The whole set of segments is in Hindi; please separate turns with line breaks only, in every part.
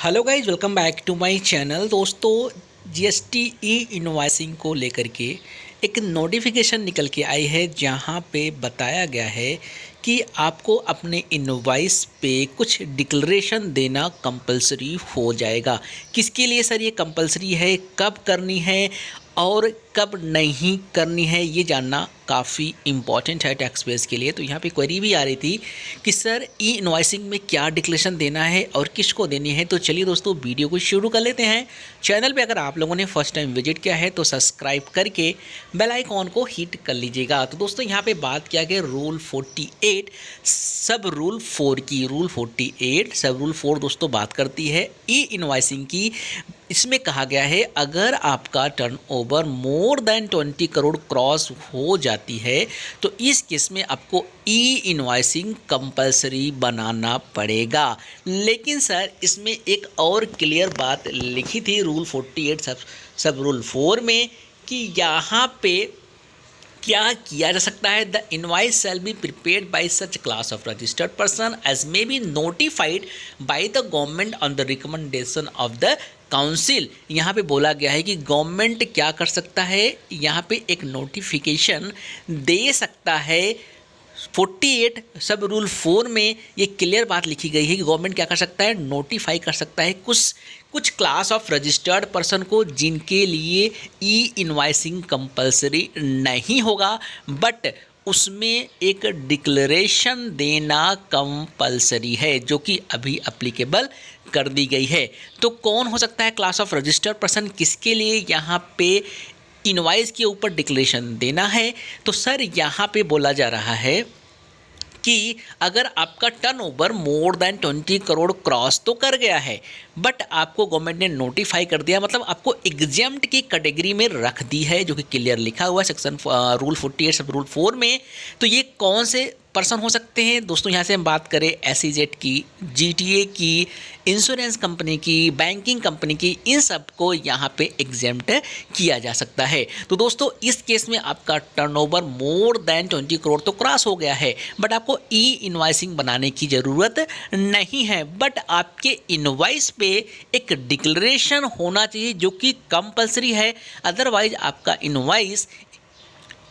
Hello guys, welcome back to my channel. दोस्तों, जीएसटी ई इनवॉइसिंग को लेकर के एक नोटिफिकेशन निकल के आई है जहां पे बताया गया है कि आपको अपने इनवॉइस पे कुछ डिक्लेरेशन देना कंपलसरी हो जाएगा। किसके लिए सर ये कंपलसरी है, कब करनी है और कब नहीं करनी है, ये जानना काफ़ी इम्पॉर्टेंट है टैक्स पेयर्स के लिए। तो यहाँ पे क्वेरी भी आ रही थी कि सर ई इनवॉइसिंग में क्या डिक्लेरेशन देना है और किसको देनी है। तो चलिए दोस्तों, वीडियो को शुरू कर लेते हैं। चैनल पे अगर आप लोगों ने फर्स्ट टाइम विजिट किया है तो सब्सक्राइब करके बेल आइकॉन को हिट कर लीजिएगा। तो दोस्तों, यहाँ पे बात किया गया रूल 48 सब रूल 4 की। रूल 48 सब रूल 4 दोस्तों बात करती है ई इनवॉइसिंग की। इसमें कहा गया है अगर आपका turnover more than 20 crore cross हो जाती है तो इस केस में आपको ई इनवॉइसिंग कंपलसरी बनाना पड़ेगा। लेकिन सर इसमें एक और क्लियर बात लिखी थी रूल 48 सब रूल 4 में कि यहाँ पे क्या किया जा सकता है। The invoice shall be prepared by such class of registered person as may be notified by the government on the recommendation of the council. यहाँ पे बोला गया है कि गवर्नमेंट क्या कर सकता है, यहाँ पे एक नोटिफिकेशन दे सकता है। 48 सब रूल 4 में ये क्लियर बात लिखी गई है कि गवर्नमेंट क्या कर सकता है, नोटिफाई कर सकता है कुछ क्लास ऑफ रजिस्टर्ड पर्सन को जिनके लिए ई इनवॉइसिंग कंपलसरी नहीं होगा, बट उसमें एक डिक्लेरेशन देना कंपलसरी है जो कि अभी अप्लीकेबल कर दी गई है। तो कौन हो सकता है क्लास ऑफ रजिस्टर्ड पर्सन, किसके लिए यहाँ पे इनवॉइस के ऊपर डिक्लेरेशन देना है। तो सर यहाँ पे बोला जा रहा है कि अगर आपका turnover more than 20 crore cross तो कर गया है बट आपको गवर्नमेंट ने नोटिफाई कर दिया, मतलब आपको एग्जेम्प्ट की कैटेगरी में रख दी है, जो कि क्लियर लिखा हुआ है सेक्शन रूल 48 सब रूल 4 में। तो ये कौन से पर्सन हो सकते हैं दोस्तों, यहाँ से हम बात करें एसईजेड की, जीटीए की, इंश्योरेंस कंपनी की, बैंकिंग कंपनी की, इन सब को यहाँ पे एग्जेम्प्ट किया जा सकता है। तो दोस्तों, इस केस में आपका टर्नओवर मोर देन 20 करोड़ तो क्रॉस हो गया है बट आपको ई इनवॉइसिंग बनाने की ज़रूरत नहीं है, बट आपके इनवॉइस पे एक डिक्लेरेशन होना चाहिए जो कि कंपलसरी है। अदरवाइज आपका इनवॉइस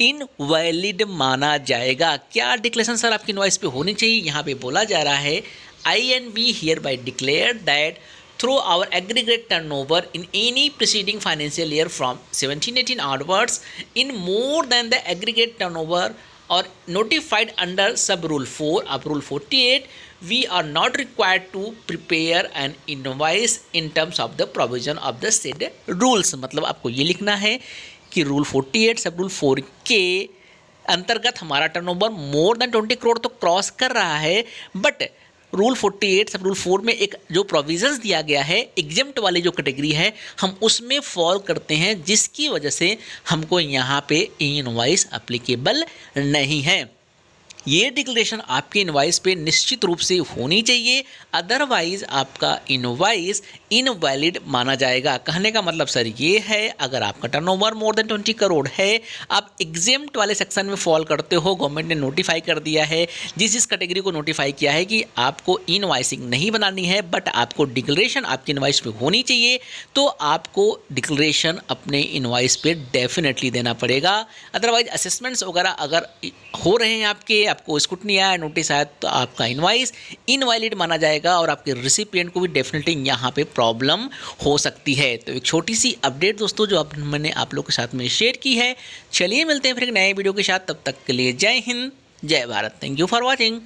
इनवैलिड माना जाएगा। क्या डिक्लेरेशन सर आपकी इनवॉइस पे होनी चाहिए, यहाँ पे बोला जा रहा है INB hereby declared that through our aggregate turnover in any preceding financial year from 17-18 onwards in more than the aggregate turnover or notified under sub rule 4 of rule 48 we are not required to prepare an invoice in terms of the provision of the said rules। मतलब आपको ये लिखना है कि रूल 48 सब रूल 4 के अंतर्गत हमारा टर्नओवर मोर देन 20 करोड़ तो क्रॉस कर रहा है, बट रूल 48 सब रूल 4 में एक जो प्रोविजंस दिया गया है एग्जेम्प्ट वाली जो कैटेगरी है हम उसमें फॉल करते हैं, जिसकी वजह से हमको यहाँ पे इनवॉइस एप्लीकेबल नहीं है। ये डिक्लेरेशन आपके इनवॉइस पे निश्चित रूप से होनी चाहिए, अदरवाइज आपका इनवॉइस इनवैलिड माना जाएगा। कहने का मतलब सर ये है, अगर आपका टर्नओवर मोर देन 20 करोड़ है, आप एग्जेम्प्ट वाले सेक्शन में फॉल करते हो, गवर्नमेंट ने नोटिफाई कर दिया है, जिस कैटेगरी को नोटिफाई किया है कि आपको इनवॉइसिंग नहीं बनानी है बट आपको डिक्लेरेशन आपके इनवॉइस पे होनी चाहिए, तो आपको डिक्लेरेशन अपने इनवॉइस पे डेफिनेटली देना पड़ेगा। अदरवाइज असेसमेंट्स वगैरह अगर हो रहे हैं आपको स्क्रूटनी आया, नोटिस आया, तो आपका इनवॉइस इनवैलिड माना जाएगा और आपके रिसिपिएंट को भी डेफिनेटली यहाँ पे प्रॉब्लम हो सकती है। तो एक छोटी सी अपडेट दोस्तों जो मैंने आप लोगों के साथ में शेयर की है। चलिए मिलते हैं फिर एक नए वीडियो के साथ, तब तक के लिए जय हिंद जय Bharat. Thank you for watching.